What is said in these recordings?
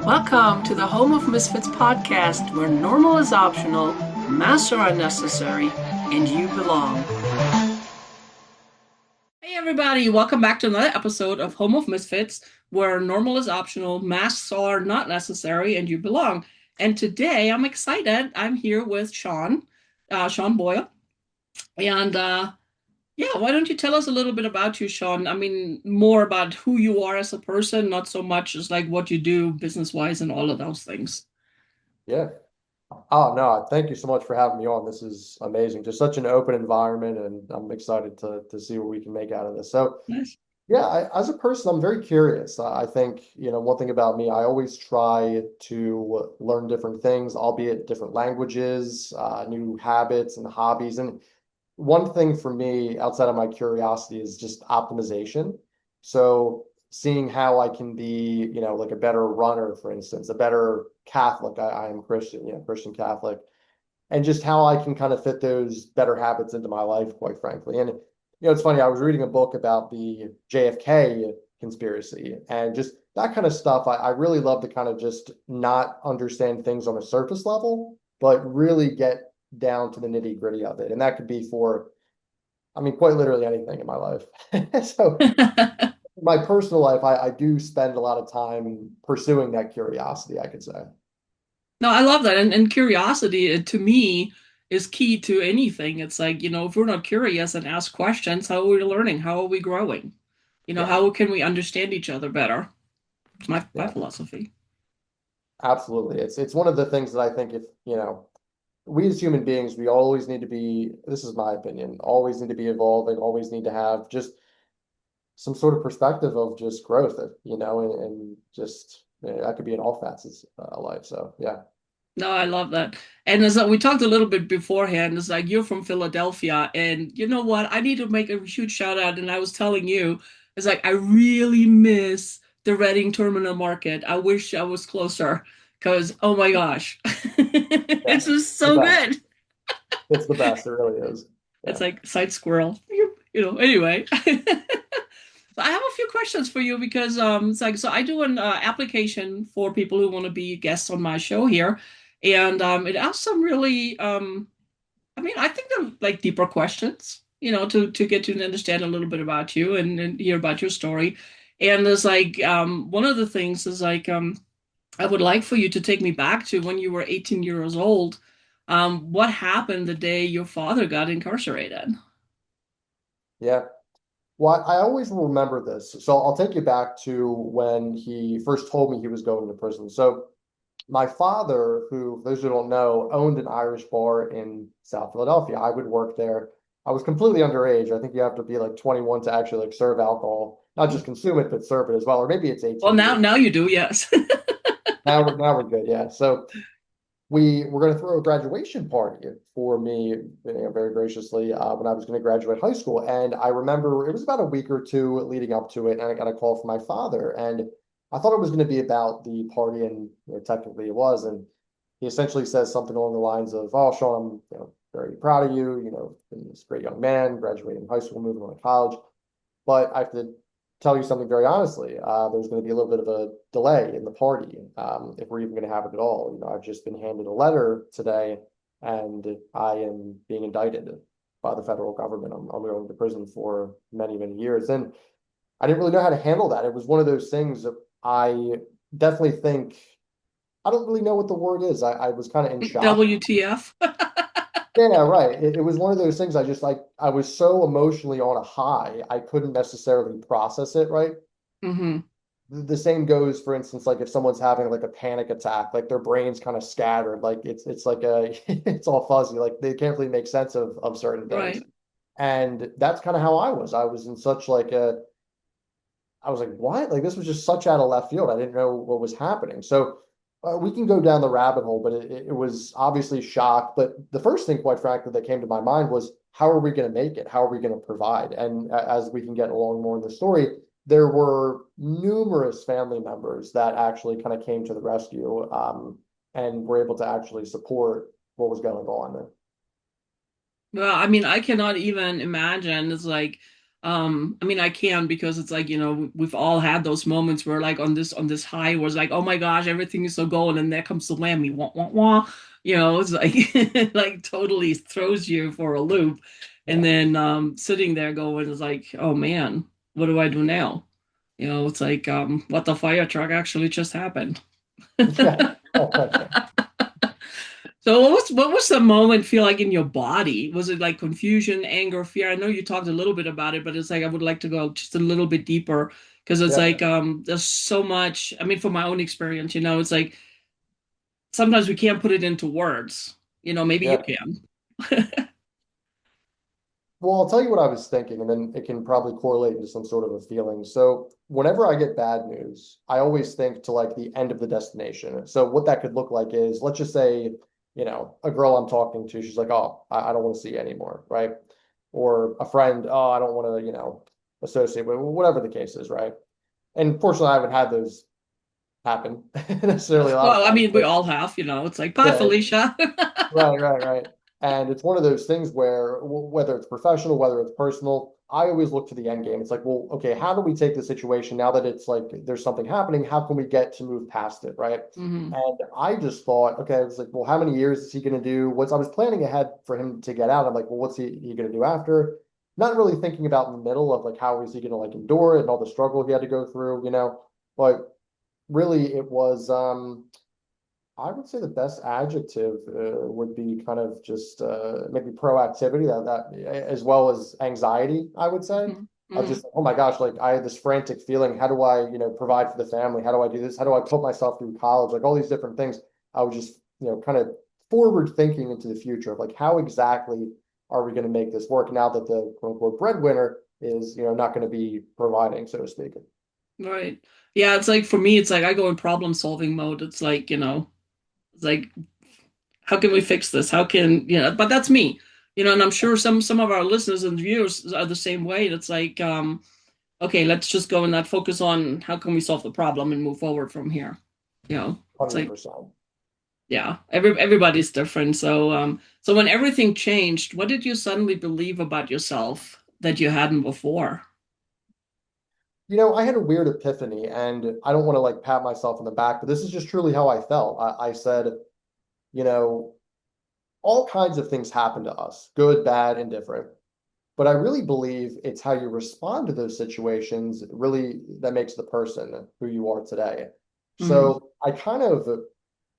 Welcome to the Home of Misfits podcast, where normal is optional, masks are unnecessary, and you belong. Hey, everybody, welcome back to another episode of Home of Misfits, where normal is optional, masks are not necessary, and you belong. And today I'm excited. I'm here with Sean Boyle. And yeah, why don't you tell us a little bit about you, Sean? I mean, more about who you are as a person, not so much as like what you do business-wise and all of those things. Yeah. Oh, no, thank you so much for having me on. This is amazing. Just such an open environment, and I'm excited to see what we can make out of this. So, Nice. yeah, as a person, I'm very curious. I think, one thing about me, I always try to learn different things, albeit different languages, new habits and hobbies. And one thing for me outside of my curiosity is just optimization. So seeing how I can be, like a better runner, for instance, a better Catholic. I am Christian, Christian Catholic, and just how I can kind of fit those better habits into my life, quite frankly. And it's funny, I was reading a book about the JFK conspiracy and just that kind of stuff. I really love to kind of just not understand things on a surface level, but really get down to the nitty gritty of it. And that could be for, I mean, quite literally anything in my life. So my personal life, I do spend a lot of time pursuing that curiosity, I could say. No, I love that. And curiosity, to me, is key to anything. It's like, if we're not curious and ask questions, how are we learning? How are we growing? Yeah, How can we understand each other better? It's my yeah, philosophy. absolutely. It's one of the things that I think if, we as human beings, we always need to be, this is my opinion, always need to be evolving, always need to have just some sort of perspective of just growth, and just that could be in all facets of life. So yeah. No, I love that. And as we talked a little bit beforehand, it's like you're from Philadelphia, and you know what? I need to make a huge shout out. And I was telling you, it's like I really miss the Reading Terminal Market. I wish I was closer because oh my gosh, Yeah, it's just the so best. good. It's the best. It really is. It's Yeah. like side squirrel. Anyway. So I have a few questions for you because it's like so I do an application for people who want to be guests on my show here, and it asks some really I mean I think they're like deeper questions, to get to understand a little bit about you and hear about your story. And there's like one of the things is like I would like for you to take me back to when you were 18 years old. What happened the day your father got incarcerated? Yeah. Well, I always will remember this. So I'll take you back to when he first told me he was going to prison. So my father, who, for those who don't know, owned an Irish bar in South Philadelphia. I would work there. I was completely underage. I think you have to be like 21 to actually like serve alcohol, not just consume it, but serve it as well. Or maybe it's Well, 18 now years. now you do, yes. Now we're good. Yeah. So we were going to throw a graduation party for me, very graciously, when I was going to graduate high school. And I remember it was about a week or two leading up to it, and I got a call from my father. And I thought it was going to be about the party, and technically it was. And he essentially says something along the lines of, "Oh, Sean, I'm very proud of you. Been this great young man, graduating high school, moving on to college. But I have to tell you something very honestly. There's going to be a little bit of a delay in the party, if we're even going to have it at all. I've just been handed a letter today, and I am being indicted by the federal government. I'm going to prison for many, many years. And I didn't really know how to handle that. It was one of those things that I definitely think, I don't really know what the word is. I was kind of in shock. WTF? Yeah, right. It was one of those things I just like, I was so emotionally on a high, I couldn't necessarily process it, right? Hmm. The same goes, for instance, like if someone's having like a panic attack, like their brain's kind of scattered, like it's like a it's all fuzzy, like they can't really make sense of certain things. Right. And that's kind of how I was. I was in such like a I was like, what? Like this was just such out of left field. I didn't know what was happening. So we can go down the rabbit hole, but it was obviously shock. But the first thing, quite frankly, that came to my mind was, how are we going to make it? How are we going to provide? And as we can get along more in the story, there were numerous family members that actually kind of came to the rescue, and were able to actually support what was going on. Well, I mean, I cannot even imagine. It's like, I mean, I can because it's like, we've all had those moments where like on this high was like, oh my gosh, everything is so golden, and there comes the whammy, wah wah wah. It's like like totally throws you for a loop. And Yeah. then sitting there going is like, oh man, what do I do now? It's like what the fire truck actually just happened. Yeah. So what was the moment feel like in your body? Was it like confusion, anger, fear? I know you talked a little bit about it, but it's like I would like to go just a little bit deeper because it's Yeah. like there's so much. I mean, from my own experience, it's like sometimes we can't put it into words. Maybe you Yeah. can. Well, I'll tell you what I was thinking, and then it can probably correlate into some sort of a feeling. So, whenever I get bad news, I always think to like the end of the destination. So, what that could look like is, let's just say, a girl I'm talking to, she's like, "Oh, I don't want to see you anymore," right? Or a friend, "Oh, I don't want to, associate with," whatever the case is, right? And fortunately, I haven't had those happen necessarily a lot of Well, I times, mean, we but all have. It's like bye, yeah, Felicia. right, right, right. And it's one of those things where whether it's professional, whether it's personal, I always look to the end game. It's like, well, okay, how do we take the situation now that it's like there's something happening? How can we get to move past it, right? Hmm. And I just thought, okay, I was like, well, how many years is he going to do? I was planning ahead for him to get out. I'm like, well, what's he going to do after? Not really thinking about in the middle of like how is he going to like endure it and all the struggle he had to go through, But really, it was I would say the best adjective would be kind of just maybe proactivity, that as well as anxiety, I would say. Hmm. I was Hmm. just, oh my gosh, like I had this frantic feeling. How do I, provide for the family? How do I do this? How do I put myself through college? Like all these different things. I was just, kind of forward thinking into the future of like how exactly are we going to make this work now that the quote unquote breadwinner is, not going to be providing, so to speak. Right. Yeah, it's like for me, it's like I go in problem solving mode. It's like, it's like how can we fix this? How can, but that's me, and I'm sure some of our listeners and viewers are the same way. It's like, okay, let's just go and not focus on how can we solve the problem and move forward from here. It's like, 100%. yeah, everybody's different. So when everything changed, what did you suddenly believe about yourself that you hadn't before? I had a weird epiphany, and I don't want to like pat myself on the back, but this is just truly how I felt. I said, you know, all kinds of things happen to us, good, bad, indifferent. But I really believe it's how you respond to those situations really that makes the person who you are today. Hmm. So I kind of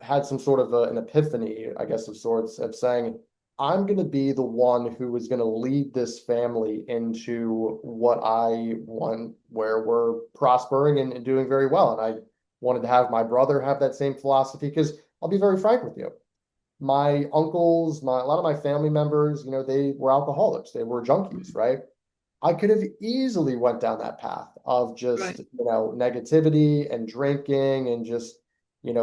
had some sort of an epiphany, I guess, of sorts, of saying, I'm going to be the one who is going to lead this family into what I want, where we're prospering and doing very well. And I wanted to have my brother have that same philosophy because I'll be very frank with you, my uncles, a lot of my family members, they were alcoholics, they were junkies, right? I could have easily went down that path of just, Right. negativity and drinking and just,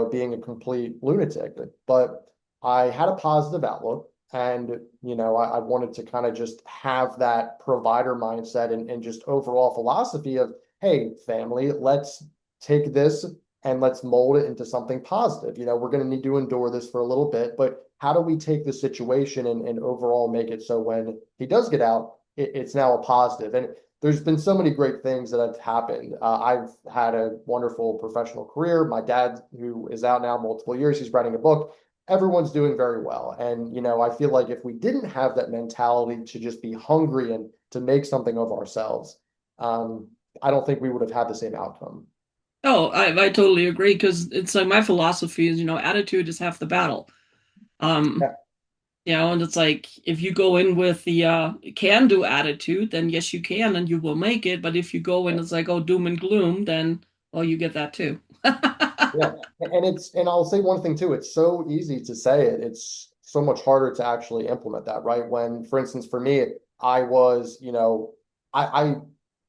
being a complete lunatic. But I had a positive outlook, and, I wanted to kind of just have that provider mindset and just overall philosophy of, hey, family, let's take this and let's mold it into something positive. We're going to need to endure this for a little bit, but how do we take the situation and overall make it so when he does get out, it's now a positive? And there's been so many great things that have happened. I've had a wonderful professional career. My dad, who is out now multiple years, he's writing a book. Everyone's doing very well. And, I feel like if we didn't have that mentality to just be hungry and to make something of ourselves, um, I don't think we would have had the same outcome. Oh, I totally agree because it's like my philosophy is, attitude is half the battle. Um, Yeah, and it's like if you go in with the can do attitude, then yes, you can and you will make it. But if you go in yeah. it's like, oh, doom and gloom, then well, you get that too. Yeah. And I'll say one thing too, it's so easy to say it. It's so much harder to actually implement that, right? When, for instance, for me, I was, I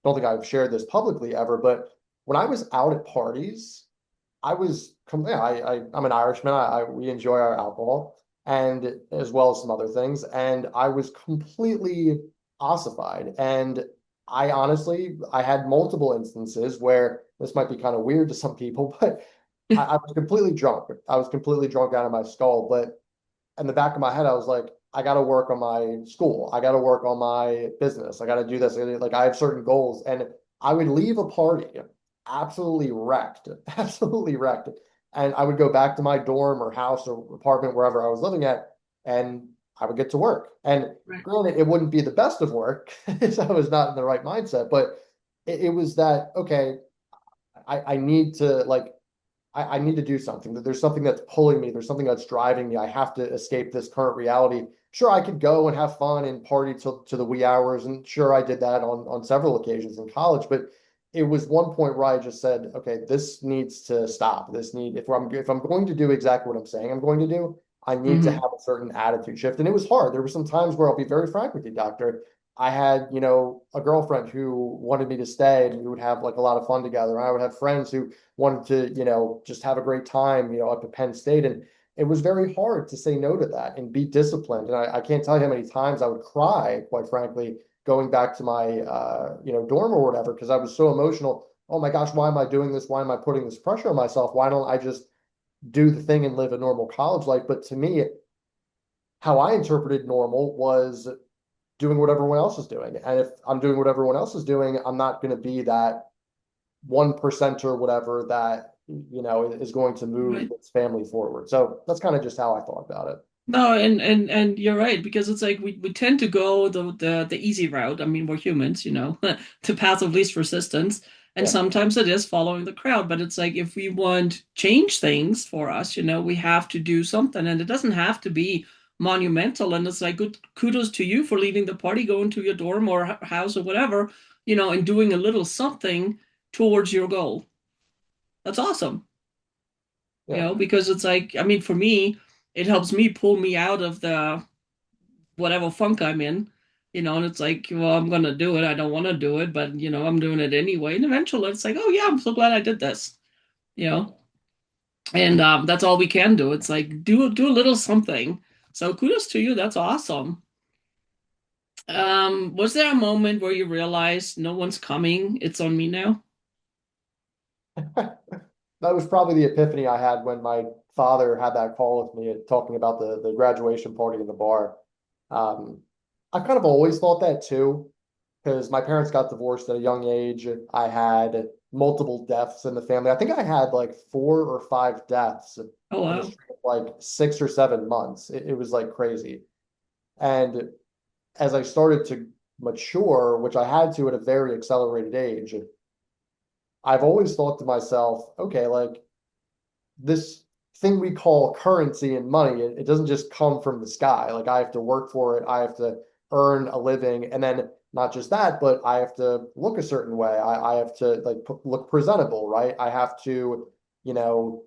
don't think I've shared this publicly ever, but when I was out at parties, yeah, I'm an Irishman. We enjoy our alcohol and as well as some other things. And I was completely ossified. And I had multiple instances where this might be kind of weird to some people, but I was completely drunk. I was completely drunk out of my skull. But in the back of my head, I was like, I got to work on my school. I got to work on my business. I got to do this. Like I have certain goals, and I would leave a party absolutely wrecked, absolutely wrecked. And I would go back to my dorm or house or apartment, wherever I was living at, and I would get to work. And Right. granted, it wouldn't be the best of work, because I was not in the right mindset, but it was that, okay, I need to like I need to do something. That there's something that's pulling me. There's something that's driving me. I have to escape this current reality. Sure, I could go and have fun and party till to the wee hours, and sure, I did that on several occasions in college. But it was one point where I just said, okay, this needs to stop. This need if I'm going to do exactly what I'm saying I'm going to do, I need to have Hmm. a certain attitude shift. And it was hard. There were some times where I'll be very frank with you, doctor. I had, a girlfriend who wanted me to stay and we would have like a lot of fun together. I would have friends who wanted to, just have a great time, up at Penn State. And it was very hard to say no to that and be disciplined. And I can't tell you how many times I would cry, quite frankly, going back to my, dorm or whatever, because I was so emotional. Oh my gosh, why am I doing this? Why am I putting this pressure on myself? Why don't I just do the thing and live a normal college life? But to me, how I interpreted normal was doing what everyone else is doing. And if I'm doing what everyone else is doing, I'm not going to be that 1% or whatever that is going to move Right. its family forward. So that's kind of just how I thought about it. No, and you're right, because it's like we tend to go the easy route. I mean, we're humans, the path of least resistance. And Yeah. sometimes it is following the crowd, but it's like if we want change things for us, we have to do something. And it doesn't have to be monumental. And it's like good kudos to you for leaving the party, going to your dorm or house or whatever, and doing a little something towards your goal. That's awesome. Yeah. Because it's like, I mean, for me, it helps me pull me out of the whatever funk I'm in, and it's like, well, I'm gonna do it. I don't want to do it, but I'm doing it anyway. And eventually it's like, oh yeah, I'm so glad I did this, you Yeah. know, and that's all we can do. It's like do a little something. So kudos to you. That's awesome. Was there a moment where you realized no one's coming? It's on me now. That was probably the epiphany I had when my father had that call with me talking about the graduation party in the bar. Um, I kind of always thought that too, because my parents got divorced at a young age. I had multiple deaths in the family. I think I had like 4 or 5 deaths Oh in a wow. stretch of like 6 or 7 months. It was like crazy. And as I started to mature, which I had to at a very accelerated age, I've always thought to myself, okay, like this thing we call currency and money, it doesn't just come from the sky. Like I have to work for it. I have to earn a living. And then not just that, but I have to look a certain way. I have to like look presentable, right? I have to, you know,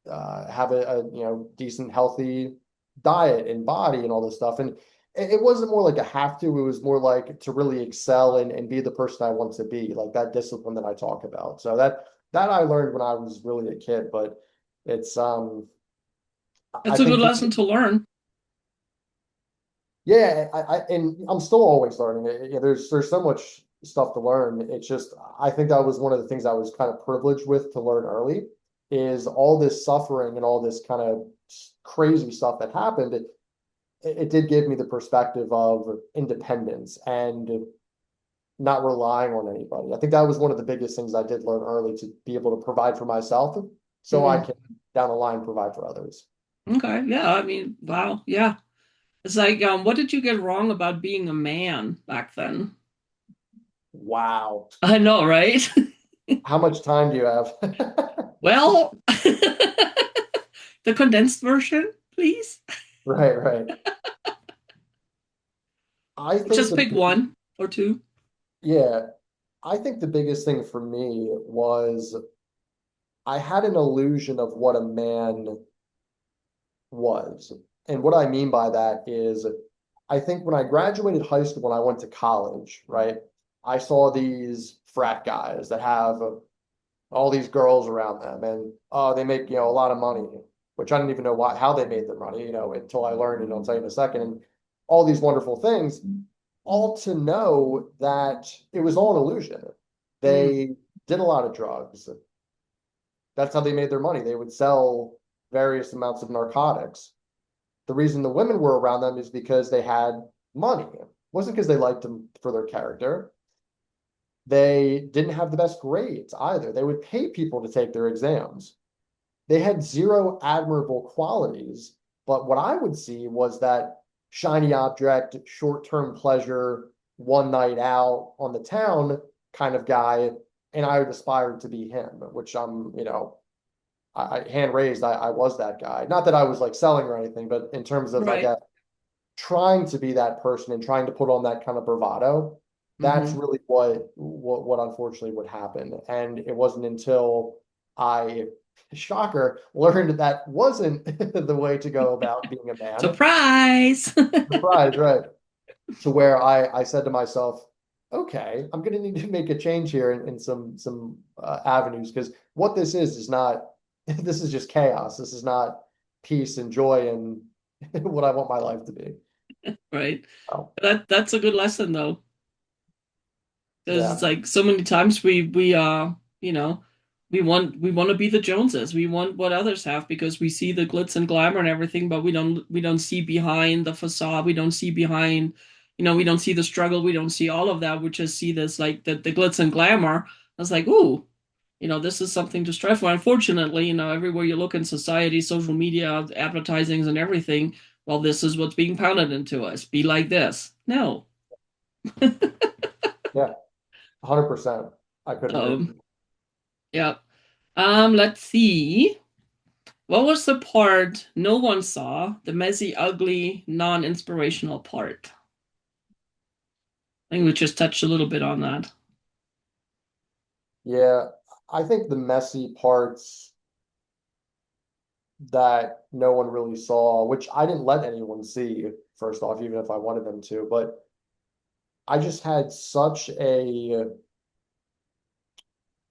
have a decent, healthy diet and body and all this stuff. And it wasn't more like a have to, it was more like to really excel and be the person I want to be, like that discipline that I talk about. So that I learned when I was really a kid, but it's I It's a good think lesson to learn. yeah, and I'm still always learning. Yeah, there's so much stuff to learn. It's just I think that was one of the things I was kind of privileged with to learn early is all this suffering and all this kind of crazy stuff that happened. It did give me the perspective of independence and not relying on anybody. I think that was one of the biggest things I did learn early to be able to provide for myself so I Hmm. can down the line provide for others. Okay. Yeah. I mean, wow. Yeah. It's like, what did you get wrong about being a man back then? Wow. I know, right? How much time do you have? Well, the condensed version, please. Right, right. I think Just the pick one or two. yeah, I think the biggest thing for me was I had an illusion of what a man was. And what I mean by that is I think when I graduated high school and I went to college, right, I saw these frat guys that have all these girls around them and they make, a lot of money, which I didn't even know how they made their money, until I learned, and I'll tell you in a second, and all these wonderful things, all to know that it was all an illusion. Mm. They did a lot of drugs. That's how they made their money. They would sell various amounts of narcotics. the reason the women were around them is because they had money. It wasn't because they liked them for their character. They didn't have the best grades either. They would pay people to take their exams. They had zero admirable qualities. But what I would see was that shiny object, short-term pleasure, one night out on the town kind of guy. And I would aspire to be him, which hand raised, I was that guy. Not that I was like selling or anything, but in terms of, I Right. guess, trying to be that person and trying to put on that kind of bravado, that's Hmm. really what unfortunately would happen. And it wasn't until I, shocker, learned that wasn't the way to go about being a man. Surprise. Surprise, right? To where I said to myself, okay, I'm going to need to make a change here in some avenues, because what this is not this is just chaos. This is not peace and joy and what I want my life to be. Right. Oh, That's a good lesson though. Because it's yeah, like so many times you know, we want to be the Joneses. We want what others have because we see the glitz and glamour and everything, but we don't see behind the facade. We don't see behind, we don't see the struggle. We don't see all of that. We just see this like the glitz and glamour. It's like, ooh, this is something to strive for. Unfortunately, everywhere you look in society, social media, advertisings and everything, well, this is what's being pounded into us. Be like this. No. yeah, 100%. I couldn't agree. Um, yeah. Let's see. What was the part no one saw? The messy, ugly, non-inspirational part. I think we just touched a little bit on that. Yeah, I think the messy parts that no one really saw, which I didn't let anyone see, first off, even if I wanted them to, but I just had such a, I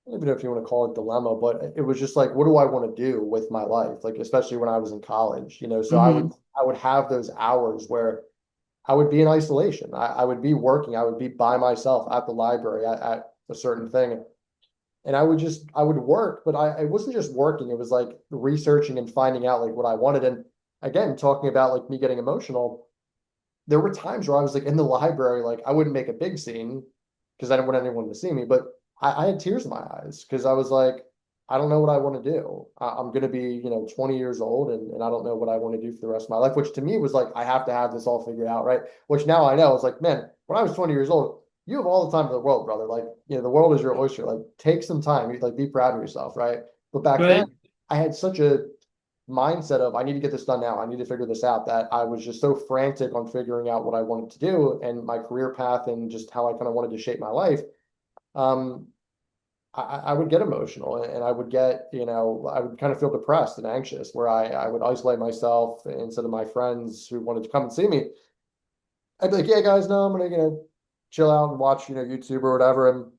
don't even know if you want to call it dilemma, but it was just like, what do I want to do with my life? Like, especially when I was in college, so Mm-hmm. I would have those hours where I would be in isolation. I would be working. I would be by myself at the library at a certain thing. And I would work, but I wasn't just working. It was like researching and finding out like what I wanted. And again, talking about like me getting emotional, there were times where I was like in the library, like I wouldn't make a big scene because I didn't want anyone to see me, but I had tears in my eyes because I was like, I don't know what I want to do. I'm going to be, 20 years old, and I don't know what I want to do for the rest of my life, which to me was like, I have to have this all figured out, right? Which now I know it's like, man, when I was 20 years old, you have all the time in the world, brother. Like, the world is your oyster. Like, take some time, like, be proud of yourself, right? But back then, Right. I had such a mindset of I need to get this done now. I need to figure this out, that I was just so frantic on figuring out what I wanted to do and my career path and just how I kind of wanted to shape my life. Um, I would get emotional, and I would get, I would kind of feel depressed and anxious, where I would isolate myself instead of my friends who wanted to come and see me. I'd be like, yeah, guys, no, I'm gonna, chill out and watch, YouTube or whatever. And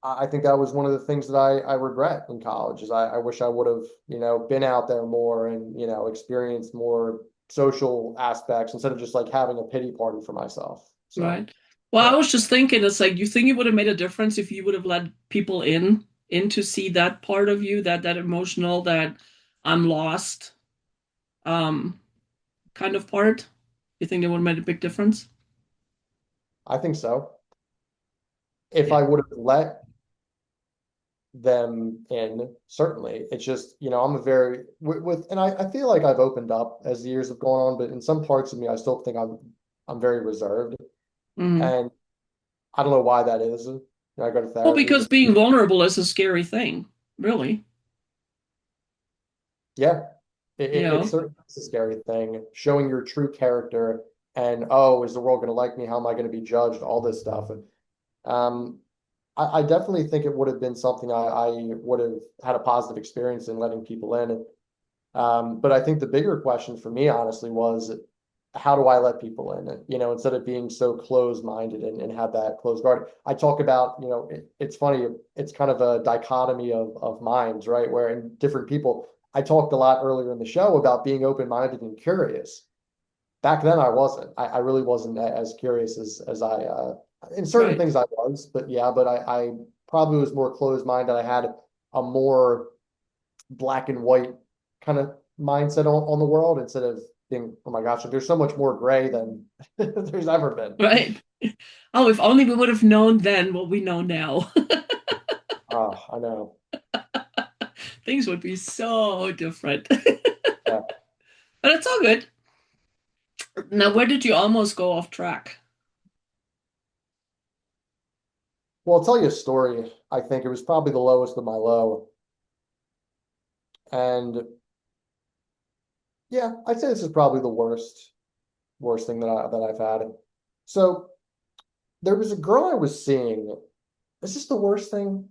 I think that was one of the things that I regret in college is I wish I would have, been out there more and, experienced more social aspects instead of just like having a pity party for myself. So, Right. Well, I yeah, was just thinking, it's like, you think it would have made a difference if you would have let people in to see that part of you, that emotional, that I'm lost, um, kind of part? You think it would have made a big difference? I think so. If Yeah. I would have let them in, certainly. It's just, I'm a very and I feel like I've opened up as the years have gone on, but in some parts of me, I still think I'm very reserved. Hmm. And I don't know why that is. I go to Well, therapy. because being vulnerable is a scary thing, really. Yeah, You it's know? certainly a scary thing. Showing your true character and, oh, is the world going to like me? How am I going to be judged? All this stuff. And um, I definitely think it would have been something I would have had a positive experience in letting people in. And, but I think the bigger question for me, honestly, was how do I let people in? Instead of being so closed-minded and have that closed guard. I talk about, it's funny, it's kind of a dichotomy of minds, right? Where in different people, I talked a lot earlier in the show about being open-minded and curious. Back then, I wasn't. I really wasn't as curious as in certain Right. things I was, but yeah, but I probably was more closed-minded. I had a more black and white kind of mindset on the world instead of being, oh my gosh, like, there's so much more gray than there's ever been. Right. Oh, if only we would have known then what we know now. Oh, I know. Things would be so different. Yeah. But it's all good. Now, where did you almost go off track? Well, I'll tell you a story. I think it was probably the lowest of my low. And yeah, I'd say this is probably the worst thing that I've had. So there was a girl I was seeing. Is this the worst thing?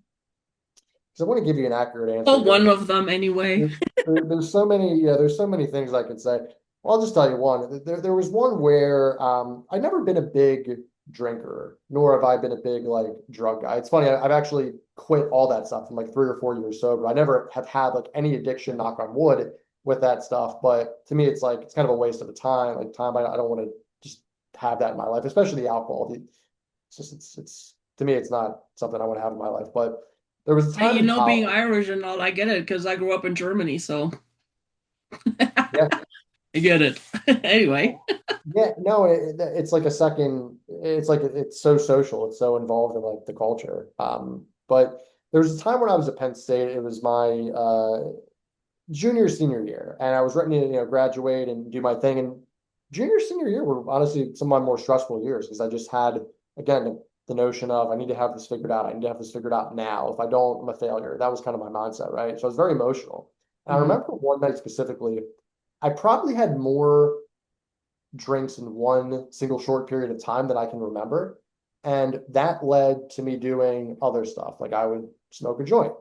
Because I want to give you an accurate answer Oh, here. one of them anyway. There's so many, yeah, there's so many things I could say. Well, I'll just tell you one. There was one where I've never been a big drinker, nor have I been a big like drug guy. It's funny, I've actually quit all that stuff in like 3 or 4 years sober. I never have had like any addiction, knock on wood, with that stuff. But to me, it's like it's kind of a waste of the time. Like time, I don't want to just have that in my life, especially the alcohol. It's just it's to me, it's not something I want to have in my life. But there was a Hey, time in being college. Irish and all, I get it because I grew up in Germany, so Yeah. I get it. Anyway, Yeah, no, it's like a second, it's like it's so social, it's so involved in like the culture. But there was a time when I was at Penn State, it was my junior, senior year, and I was ready to, graduate and do my thing. And junior, senior year were honestly some of my more stressful years because I just had, again, the notion of I need to have this figured out. I need to have this figured out now. If I don't, I'm a failure. That was kind of my mindset, right? So I was very emotional. And I hmm remember one night specifically, I probably had more drinks in one single short period of time that I can remember. And that led to me doing other stuff. Like I would smoke a joint,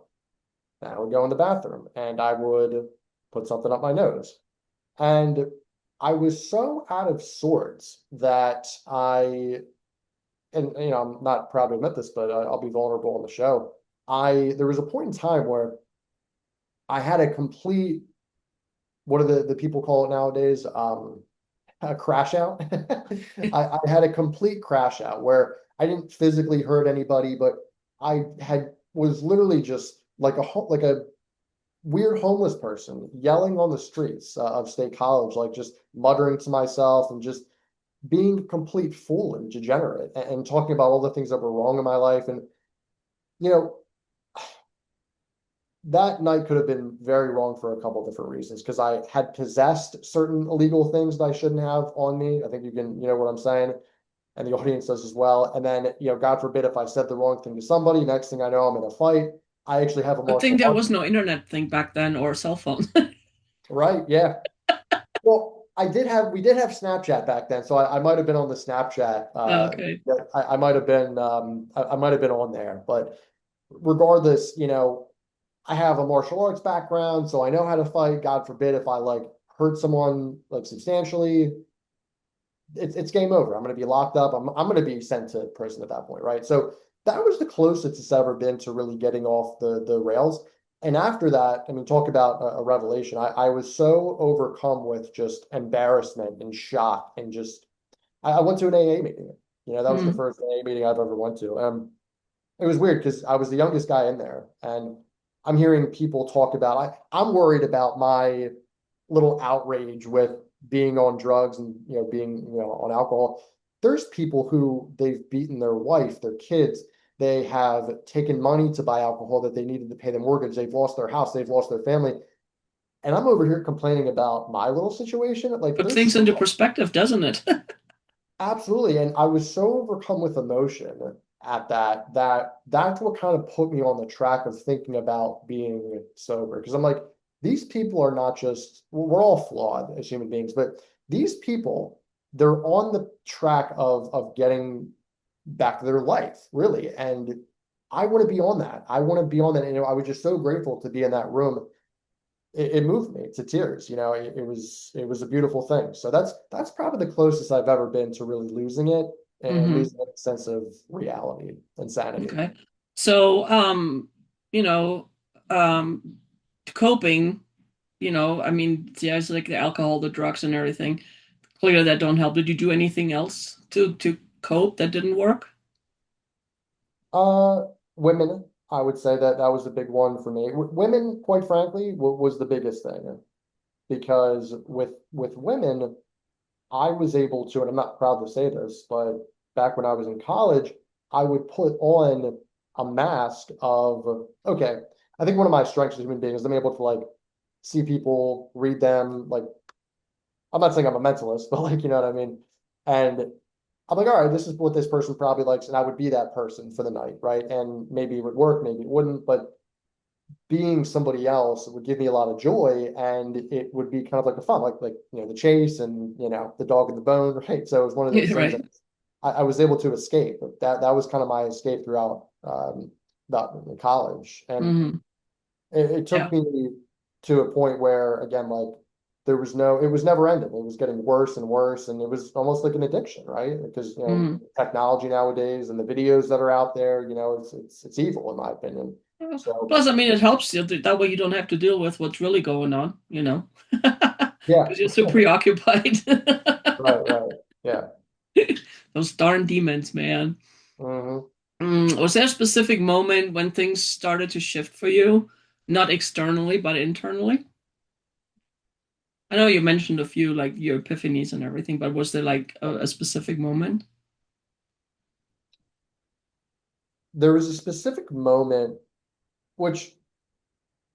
and I would go in the bathroom, and I would put something up my nose. And I was so out of sorts that and I'm not proud to admit this, but I'll be vulnerable on the show. There was a point in time where I had a complete, what do the people call it nowadays? A crash out. I had a complete crash out where I didn't physically hurt anybody, but I had was literally just like like a weird homeless person yelling on the streets of State College, like just muttering to myself and just being a complete fool and degenerate and talking about all the things that were wrong in my life. And you know, that night could have been very wrong for a couple of different reasons because I had possessed certain illegal things that I shouldn't have on me. I think you know what I'm saying, and the audience does as well. And then, God forbid if I said the wrong thing to somebody, next thing I know, I'm in a fight. I actually have a good thing martial there arts, was no internet thing back then or cell phone. right? Yeah. Well, we did have Snapchat back then, so I might have been on the Snapchat. Okay. Yeah, I might have been, I might have been on there, but regardless, I have a martial arts background, so I know how to fight. God forbid if I like hurt someone like substantially, it's game over. I'm going to be locked up. I'm going to be sent to prison at that point, right? So that was the closest it's ever been to really getting off the rails. And after that, I mean, talk about a revelation. I was so overcome with just embarrassment and shock and just I went to an AA meeting. That was the Mm. first AA meeting I've ever went to. It was weird because I was the youngest guy in there, and I'm hearing people talk about I'm worried about my little outrage with being on drugs and being on alcohol. There's people who they've beaten their wife, their kids, they have taken money to buy alcohol that they needed to pay the mortgage, they've lost their house, they've lost their family, and I'm over here complaining about my little situation. Like Put there's things into so perspective, doesn't it? Absolutely. And I was so overcome with emotion at that's what kind of put me on the track of thinking about being sober. Because I'm like, these people are not just, well, we're all flawed as human beings, but these people, they're on the track of getting back to their life, really. And I want to be on that. I want to be on that. And I was just so grateful to be in that room. It moved me to tears. It was a beautiful thing. So that's probably the closest I've ever been to really losing it and hmm losing a sense of reality and sanity. Okay. So, you know, um, coping, I mean, yeah, it's like the alcohol, the drugs and everything. Clearly that don't help. Did you do anything else to cope that didn't work? Uh, Women, I would say that was the big one for me. Women, quite frankly, was the biggest thing. because with women, I was able to, and I'm not proud to say this, but back when I was in college, I would put on a mask of, okay, I think one of my strengths as a human being is I'm able to like see people, read them. Like, I'm not saying I'm a mentalist, but like, you know what I mean? And I'm like, all right, this is what this person probably likes, and I would be that person for the night, right? And maybe it would work, maybe it wouldn't, but being somebody else would give me a lot of joy, and it would be kind of like a fun, like the chase and the dog and the bone, right? So it was one of those Yeah, things that right. I was able to escape. That was kind of my escape throughout college, and Hmm. it took Yeah. me to a point where again, like it was never ending. It was getting worse and worse, and it was almost like an addiction, right? Because Hmm. technology nowadays and the videos that are out there, it's evil in my opinion. So Plus, I mean, it helps you that way you don't have to deal with what's really going on, yeah, because you're so preoccupied. right, yeah. Those darn demons, man. Hmm. Was there a specific moment when things started to shift for you? Not externally, but internally? I know you mentioned a few, like your epiphanies and everything, but was there like a specific moment? There was a specific moment which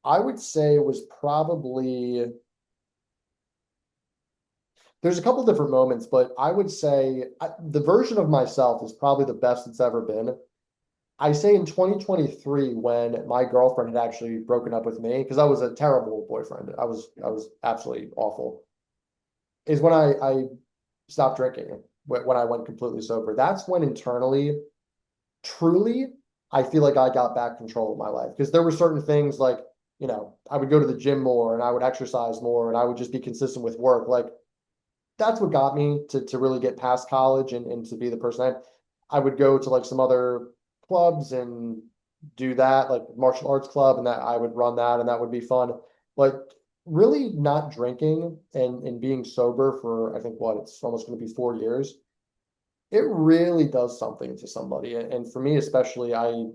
I would say was probably there's a couple different moments, but I would say the version of myself is probably the best it's ever been. I say in 2023 when my girlfriend had actually broken up with me because I was a terrible boyfriend. I was absolutely awful. Is when I stopped drinking when I went completely sober. That's when internally, truly, I feel like I got back control of my life because there were certain things like I would go to the gym more and I would exercise more and I would just be consistent with work. Like that's what got me to really get past college and to be the person I would go to like some other clubs and do that, like martial arts club, and that I would run that and that would be fun. But really not drinking and being sober for I think what it's almost going to be 4 years, it really does something to somebody. And for me, especially, I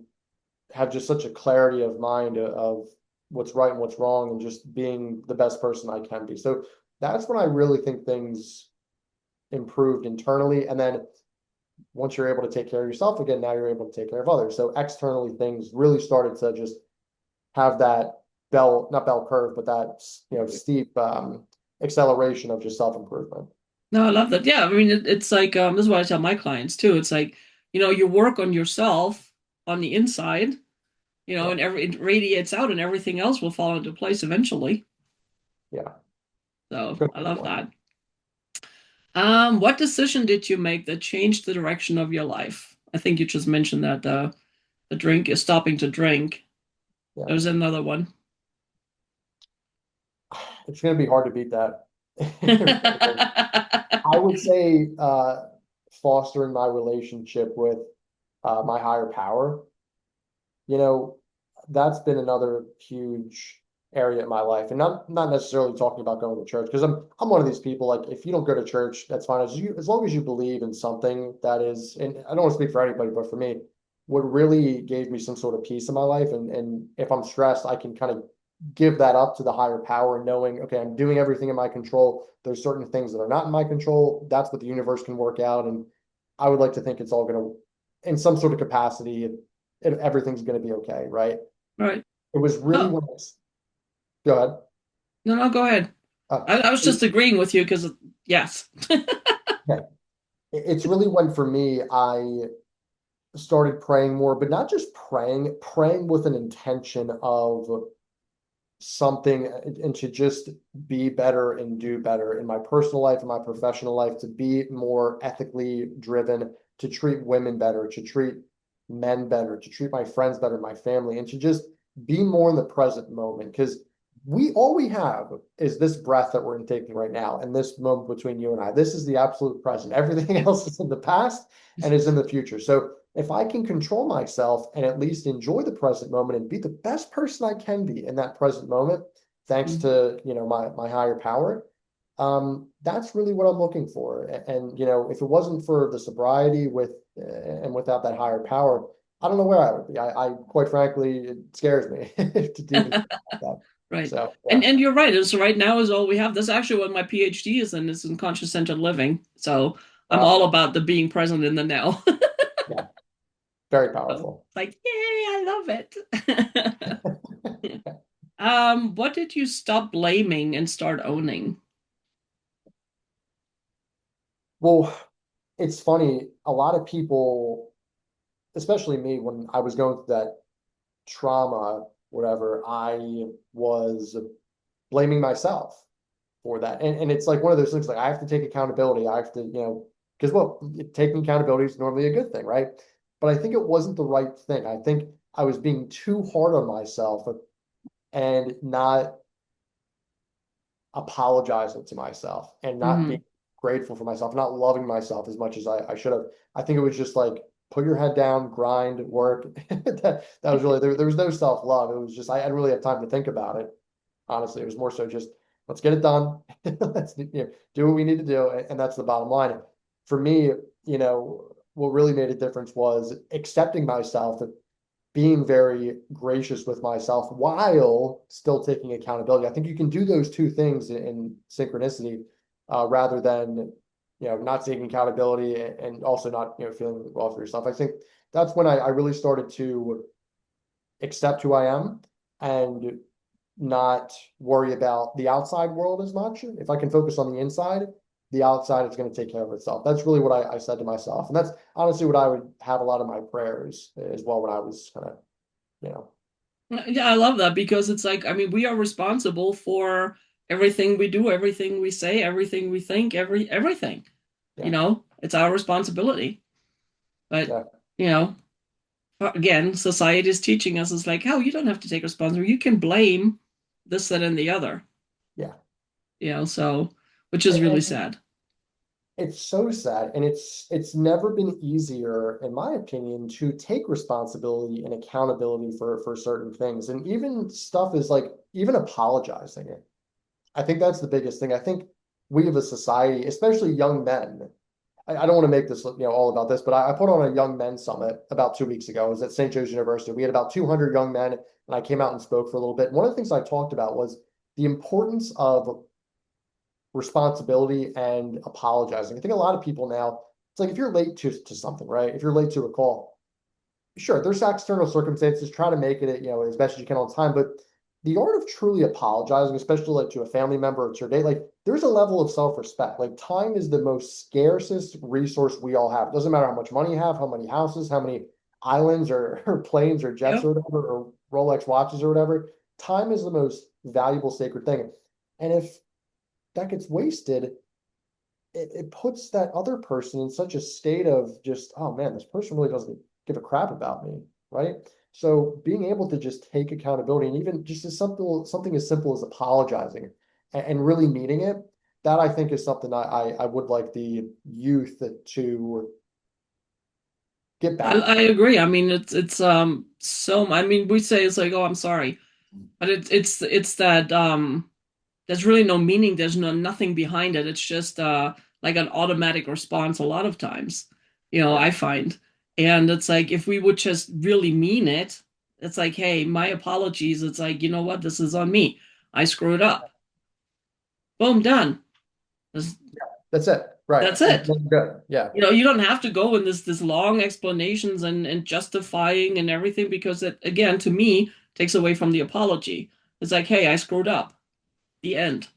have just such a clarity of mind of what's right and what's wrong and just being the best person I can be. So that's when I really think things improved internally. And then once you're able to take care of yourself again, now you're able to take care of others. So externally, things really started to just have that not bell curve, but that steep acceleration of just self improvement. No, I love that. Yeah, I mean, it's like this is what I tell my clients too. It's like, you work on yourself on the inside, Yeah, and it radiates out, and everything else will fall into place eventually. yeah. So Good I love point. that. What decision did you make that changed the direction of your life? I think you just mentioned that the drink is stopping to drink. Yeah, There's another one. it's going to be hard to beat that. I would say fostering my relationship with my higher power. you know, that's been another huge area in my life. And not necessarily talking about going to church, because I'm one of these people, like if you don't go to church, that's fine. As long as you believe in something that is, and I don't want to speak for anybody, but for me, what really gave me some sort of peace in my life, and if I'm stressed, I can kind of give that up to the higher power, knowing, okay, I'm doing everything in my control. There's certain things that are not in my control. That's what the universe can work out. And I would like to think it's all going to, in some sort of capacity, everything's going to be okay, right? Right. It was really Oh, when it's go ahead. no, no, go ahead. Uh, I was it, just agreeing with you because, yes. okay. It's really when for me I started praying more, but not just praying with an intention of something and to just be better and do better in my personal life and my professional life, to be more ethically driven, to treat women better, to treat men better, to treat my friends better, my family, and to just be more in the present moment. Because we have is this breath that we're taking right now and this moment between you and I. This is the absolute present. Everything else is in the past and is in the future. So if I can control myself and at least enjoy the present moment and be the best person I can be in that present moment, thanks Mm. to my higher power, that's really what I'm looking for. And if it wasn't for the sobriety and without that higher power, I don't know where I would be. I quite frankly, it scares me to even think about that. Right. So And yeah, you're right. It's right now is all we have. That's actually what my PhD is in conscious centered living. So I'm wow, all about the being present in the now. yeah, very So, powerful. like, yay, I love it. What did you stop blaming and start owning? Well, it's funny. A lot of people, especially me, when I was going through that trauma, whatever, I was blaming myself for that. And it's like one of those things like I have to take accountability. I have to, because well, taking accountability is normally a good thing, right? But I think it wasn't the right thing. I think I was being too hard on myself and not apologizing to myself and not being Hmm. grateful for myself, not loving myself as much as I should have. I think it was just like put your head down, grind, work. That was really there was no self-love. It was just I didn't really have time to think about it. Honestly, it was more so just let's get it done. Let's do what we need to do, and that's the bottom line. For me, what really made a difference was accepting myself, being very gracious with myself while still taking accountability. I think you can do those two things in synchronicity, rather than not taking accountability and also not feeling well for yourself. I think that's when I really started to accept who I am and not worry about the outside world as much. If I can focus on the inside, the outside is going to take care of itself. That's really what I said to myself. And that's honestly what I would have a lot of my prayers as well when I was kind of, you know, Yeah, I love that because it's like, I mean, we are responsible for everything we do, everything we say, everything we think, everything. yeah, It's our responsibility. But, yeah, you know, again, society is teaching us is like, oh, you don't have to take responsibility. You can blame this, that, and the other. yeah. So which is really And sad. it's so sad. And it's never been easier, in my opinion, to take responsibility and accountability for certain things. And even stuff is like even apologizing. I think that's the biggest thing. I think we as a society, especially young men, I don't want to make this all about this, but I put on a young men summit about 2 weeks ago. It was at St. Joe's University. We had about 200 young men, and I came out and spoke for a little bit. One of the things I talked about was the importance of responsibility and apologizing. I think a lot of people now, it's like if you're late to something, right? If you're late to a call, sure, there's external circumstances, try to make it, as best as you can on time. But the art of truly apologizing, especially like to a family member or to your date, like there's a level of self-respect. Like time is the most scarcest resource we all have. It doesn't matter how much money you have, how many houses, how many islands or planes or jets Yep. or whatever, or Rolex watches or whatever. Time is the most valuable, sacred thing. And if that gets wasted, it puts that other person in such a state of just, oh man, this person really doesn't give a crap about me, right? So being able to just take accountability and even just as something as simple as apologizing and really meaning it, that I think is something I would like the youth to get back I to. agree. I mean, I mean, we say it's like, oh, I'm sorry, but it's that there's really no meaning. There's nothing behind it. It's just like an automatic response a lot of times, Yeah, I find. And it's like if we would just really mean it, it's like, hey, my apologies. It's like, you know what, this is on me. I screwed up. Boom, done. That's, that's it. Right. that's And it. then good. Yeah. You don't have to go in this long explanations and justifying and everything because it again to me takes away from the apology. It's like, hey, I screwed up. The end.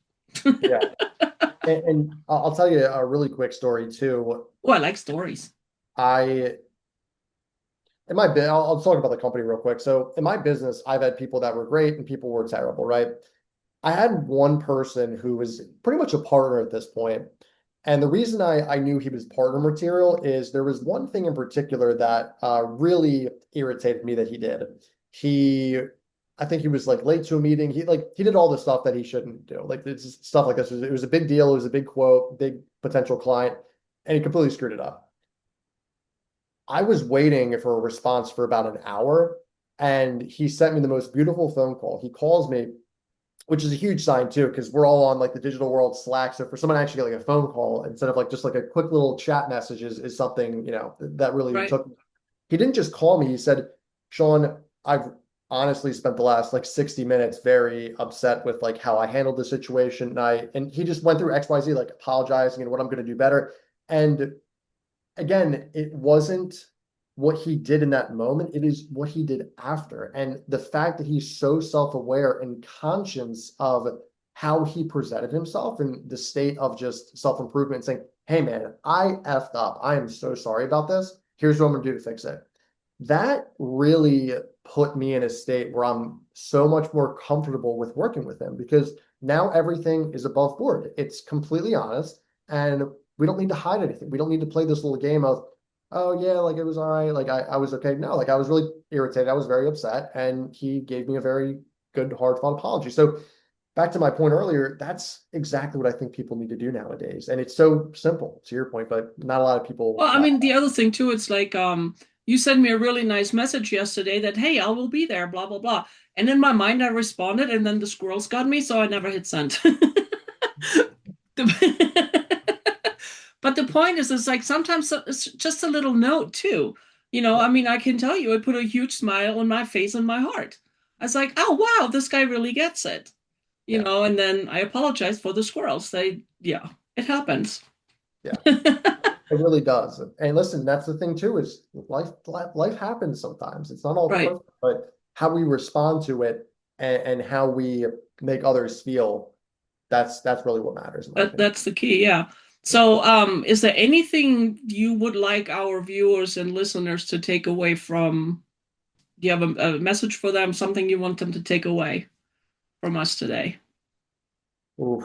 Yeah. And I'll tell you a really quick story too. Oh, I like stories. I in my bit, I'll talk about the company real quick. So in my business, I've had people that were great and people were terrible, right? I had one person who was pretty much a partner at this point. And the reason I knew he was partner material is there was one thing in particular that really irritated me that he did. He, I think he was like late to a meeting. He did all the stuff that he shouldn't do. Like it's just stuff like this. It was a big deal. It was a big quote, big potential client, and he completely screwed it up. I was waiting for a response for about an hour, and he sent me the most beautiful phone call. He calls me, which is a huge sign too, because we're all on like the digital world Slack. So for someone to actually get like a phone call instead of like just like a quick little chat message is something, that really Right. took. He didn't just call me. He said, Sean, I've honestly spent the last like 60 minutes very upset with like how I handled the situation. And he just went through XYZ, like apologizing and what I'm going to do better. And again, it wasn't what he did in that moment, it is what he did after. And the fact that he's so self-aware and conscious of how he presented himself and the state of just self-improvement, saying, hey man, I effed up. I am so sorry about this. Here's what I'm gonna do to fix it. That really put me in a state where I'm so much more comfortable with working with him because now everything is above board. It's completely honest and we don't need to hide anything. We don't need to play this little game of, oh yeah, like it was all right. Like I was okay. No, like I was really irritated. I was very upset. And he gave me a very good, hard fought apology. So back to my point earlier, that's exactly what I think people need to do nowadays. And it's so simple to your point, but not a lot of people. Well, I mean, the other thing too, it's like you sent me a really nice message yesterday that, hey, I will be there, blah, blah, blah. And in my mind, I responded, and then the squirrels got me, so I never hit send. But the point is, it's like sometimes it's just a little note too. I mean, I can tell you, it put a huge smile on my face and my heart. I was like, oh, wow, this guy really gets it. Yeah, And then I apologize for the squirrels. Yeah, it happens. yeah, it really does. And listen, that's the thing too, is life happens sometimes. It's not all Right. perfect, but how we respond to it and how we make others feel, that's really what matters in my opinion. That's the key, yeah. Yeah. So, is there anything you would like our viewers and listeners to take away from? Do you have a message for them, something you want them to take away from us today? Oof.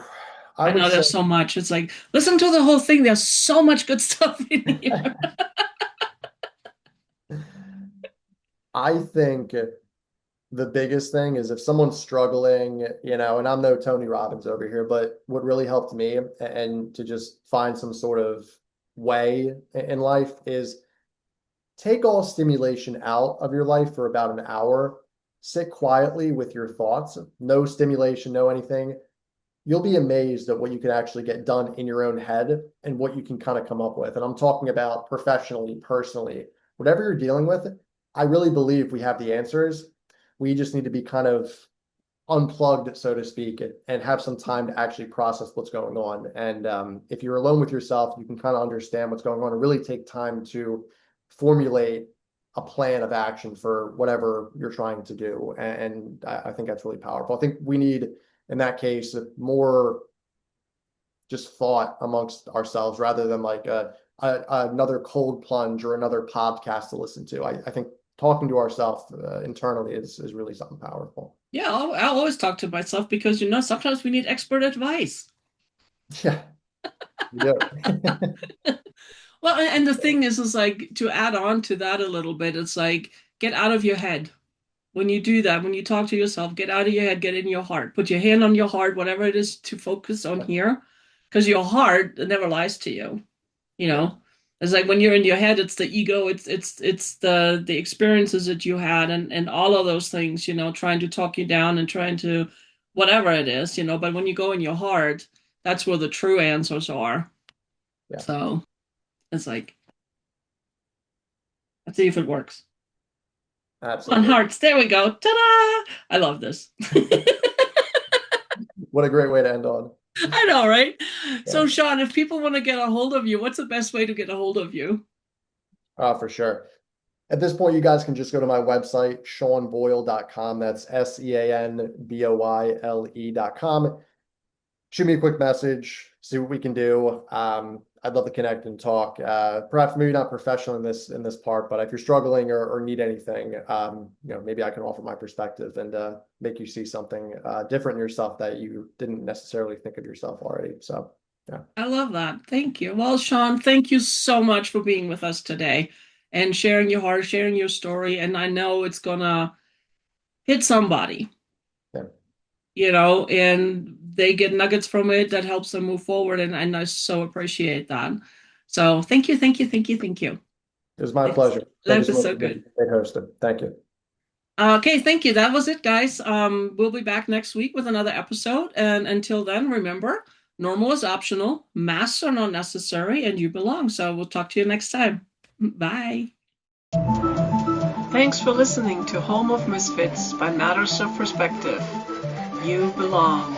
I I would know say there's so much. It's like, listen to the whole thing. There's so much good stuff in here. I think the biggest thing is if someone's struggling, and I'm no Tony Robbins over here, but what really helped me and to just find some sort of way in life is take all stimulation out of your life for about an hour. Sit quietly with your thoughts, no stimulation, no anything. You'll be amazed at what you can actually get done in your own head and what you can kind of come up with. And I'm talking about professionally, personally, whatever you're dealing with. I really believe we have the answers. We just need to be kind of unplugged, so to speak, and have some time to actually process what's going on. And if you're alone with yourself, you can kind of understand what's going on and really take time to formulate a plan of action for whatever you're trying to do. And I think that's really powerful. I think we need, in that case, more just thought amongst ourselves rather than like another cold plunge or another podcast to listen to. I think talking to ourselves internally is really something powerful. Yeah, I'll always talk to myself because, sometimes we need expert advice. Yeah, you do. Well, and the thing is like to add on to that a little bit, it's like get out of your head. When you do that, when you talk to yourself, get out of your head, get in your heart. Put your hand on your heart, whatever it is to focus on Yeah, here, because your heart never lies to you. You yeah, know, it's like when you're in your head, it's the ego, it's the experiences that you had, and all of those things. Trying to talk you down and trying to whatever it is. But when you go in your heart, that's where the true answers are. yeah, So it's like, let's see if it works. On absolutely. hearts, there we go. Ta-da! I love this. What a great way to end on. I know, right? Yeah, So, Sean, if people want to get a hold of you, what's the best way to get a hold of you? for sure. At this point, you guys can just go to my website, seanboyle.com. That's SeanBoyle.com. Shoot me a quick message, see what we can do. I'd love to connect and talk. Perhaps maybe not professional in this part, but if you're struggling or need anything, maybe I can offer my perspective and make you see something different in yourself that you didn't necessarily think of yourself already. So, yeah, I love that. Thank you. Well, Sean, thank you so much for being with us today and sharing your heart, sharing your story. And I know it's gonna hit somebody, yeah. and they get nuggets from it that helps them move forward. And I so appreciate that. So thank you, thank you, thank you, thank you. It was my It's, pleasure. Thank you life so is much so for being good. a great host. Thank you. Okay, thank you. That was it, guys. We'll be back next week with another episode. And until then, remember, normal is optional, masks are not necessary, and you belong. So we'll talk to you next time. Bye. Thanks for listening to Home of Misfits by Matters of Perspective. You belong.